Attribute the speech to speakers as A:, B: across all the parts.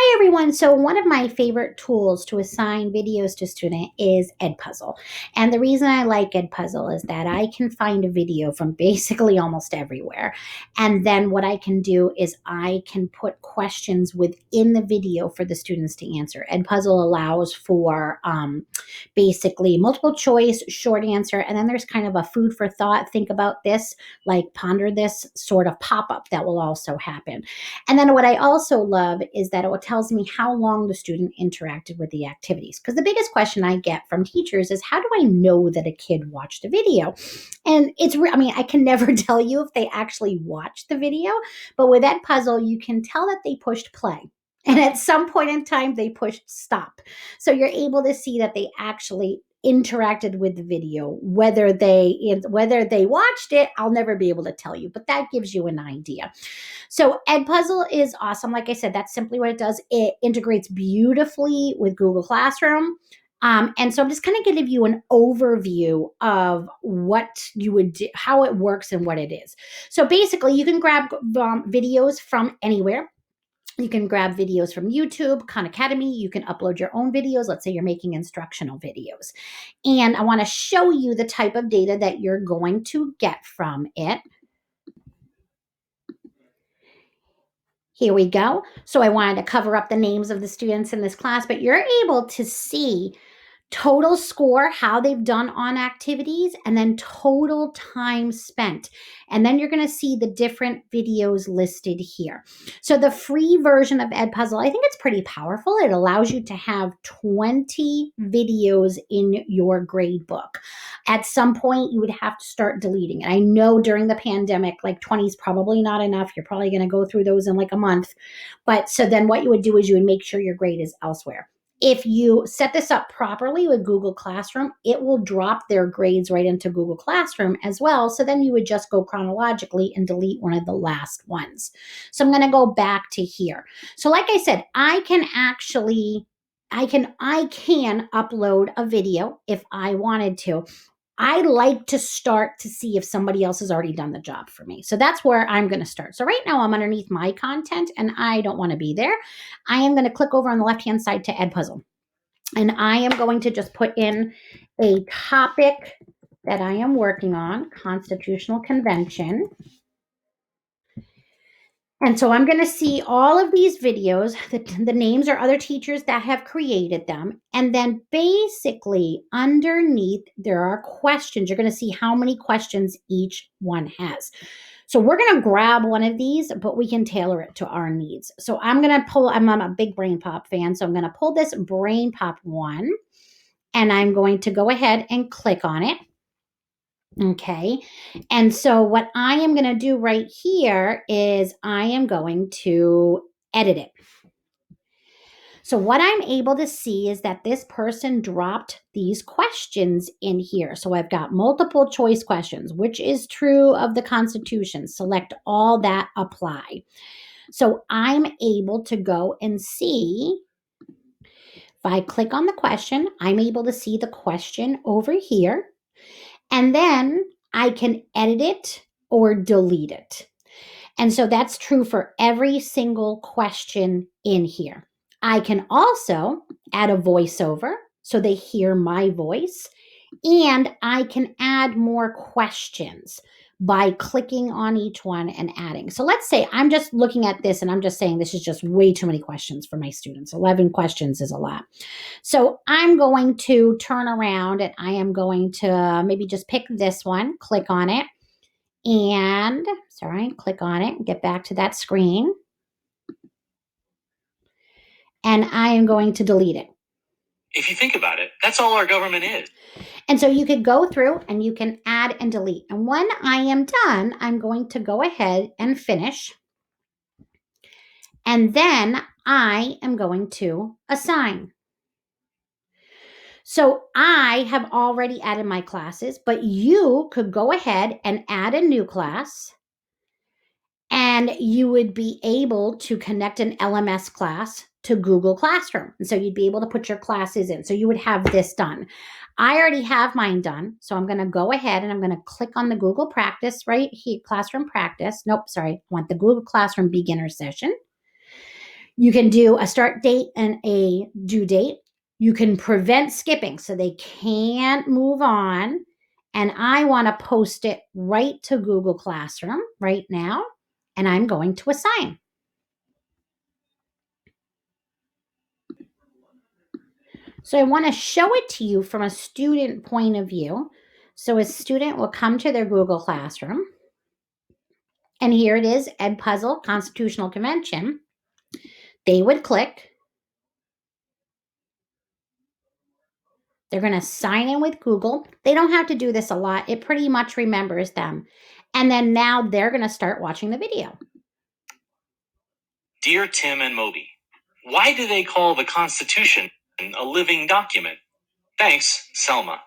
A: Hi everyone. So one of my favorite tools to assign videos to student is EdPuzzle. And the reason I like EdPuzzle is that I can find a video from basically almost everywhere. And then what I can do is I can put questions within the video for the students to answer. EdPuzzle allows for basically multiple choice, short answer, and then there's kind of a food for thought, think about this, like ponder this sort of pop-up that will also happen. And then what I also love is that it tells me how long the student interacted with the activities. Because the biggest question I get from teachers is, how do I know that a kid watched a video? And I can never tell you if they actually watched the video, but with EdPuzzle, you can tell that they pushed play. And at some point in time, they pushed stop. So you're able to see that they actually interacted with the video. Whether they watched it, I'll never be able to tell you, but that gives you an idea. So EdPuzzle is awesome. Like I said, that's simply what it does. It integrates beautifully with Google Classroom. And so I'm just kind of going to give you an overview of what you would do, how it works and what it is. So basically, you can grab videos from anywhere. You can grab videos from YouTube, Khan Academy. You can upload your own videos. Let's say you're making instructional videos. And I want to show you the type of data that you're going to get from it. Here we go. So I wanted to cover up the names of the students in this class, but you're able to see total score, how they've done on activities, and then total time spent. And then you're going to see the different videos listed here. So the free version of EdPuzzle, I think it's pretty powerful. It allows you to have 20 videos in your grade book. At some point, you would have to start deleting it. I know during the pandemic, like 20 is probably not enough. You're probably going to go through those in like a month. But so then what you would do is you would make sure your grade is elsewhere. If you set this up properly with Google Classroom, it will drop their grades right into Google Classroom as well. So then you would just go chronologically and delete one of the last ones. So I'm going to go back to here. So like I said, I can upload a video if I wanted to. I like to start to see if somebody else has already done the job for me. So that's where I'm going to start. So right now I'm underneath my content and I don't want to be there. I am going to click over on the left-hand side to EdPuzzle. And I am going to just put in a topic that I am working on, Constitutional Convention. And so I'm going to see all of these videos, the names are other teachers that have created them. And then basically underneath, there are questions. You're going to see how many questions each one has. So we're going to grab one of these, but we can tailor it to our needs. So I'm a big Brain Pop fan, so I'm going to pull this Brain Pop one, and I'm going to go ahead and click on it. Okay. And so what I am going to do right here is I am going to edit it. So what I'm able to see is that this person dropped these questions in here. So I've got multiple choice questions. Which is true of the Constitution? Select all that apply. So I'm able to go and see, if I click on the question, I'm able to see the question over here. And then I can edit it or delete it. And so that's true for every single question in here. I can also add a voiceover so they hear my voice, and I can add more questions by clicking on each one and adding. So let's say I'm just looking at this and I'm just saying this is just way too many questions for my students. 11 questions is a lot. So I'm going to turn around and I am going to maybe just pick this one, click on it, and click on it, get back to that screen. And I am going to delete it.
B: If you think about it, that's all our government is.
A: And so you could go through and you can add and delete. And when I am done, I'm going to go ahead and finish. And then I am going to assign. So I have already added my classes, but you could go ahead and add a new class. And you would be able to connect an LMS class to Google Classroom. And so you'd be able to put your classes in. So you would have this done. I already have mine done. So I'm going to go ahead and I'm going to click on the Google Practice right here, Classroom Practice. Nope, sorry. I want the Google Classroom Beginner session. You can do a start date and a due date. You can prevent skipping so they can't move on. And I want to post it right to Google Classroom right now. And I'm going to assign. So I want to show it to you from a student point of view. So a student will come to their Google Classroom. And here it is, EdPuzzle, Constitutional Convention. They would click. They're going to sign in with Google. They don't have to do this a lot. It pretty much remembers them. And then now they're going to start watching the video.
B: Dear Tim and Moby, why do they call the Constitution a living document? Thanks, Selma.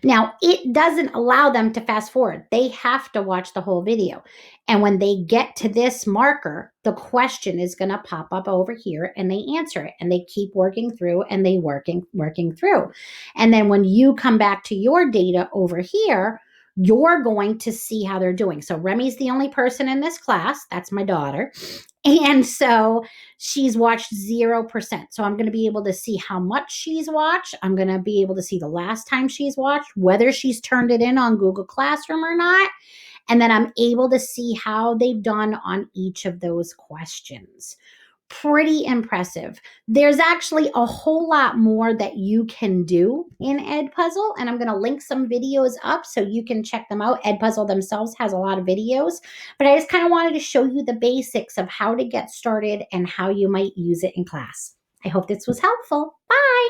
A: Now, it doesn't allow them to fast forward. They have to watch the whole video. And when they get to this marker, the question is going to pop up over here and they answer it and they keep working through and they working through. And then when you come back to your data over here, you're going to see how they're doing. So Remy's the only person in this class. That's my daughter. And so she's watched 0%. So I'm going to be able to see how much she's watched. I'm going to be able to see the last time she's watched, whether she's turned it in on Google Classroom or not. And then I'm able to see how they've done on each of those questions. Pretty impressive. There's actually a whole lot more that you can do in EdPuzzle, and I'm going to link some videos up so you can check them out. EdPuzzle themselves has a lot of videos, but I just kind of wanted to show you the basics of how to get started and how you might use it in class. I hope this was helpful. Bye.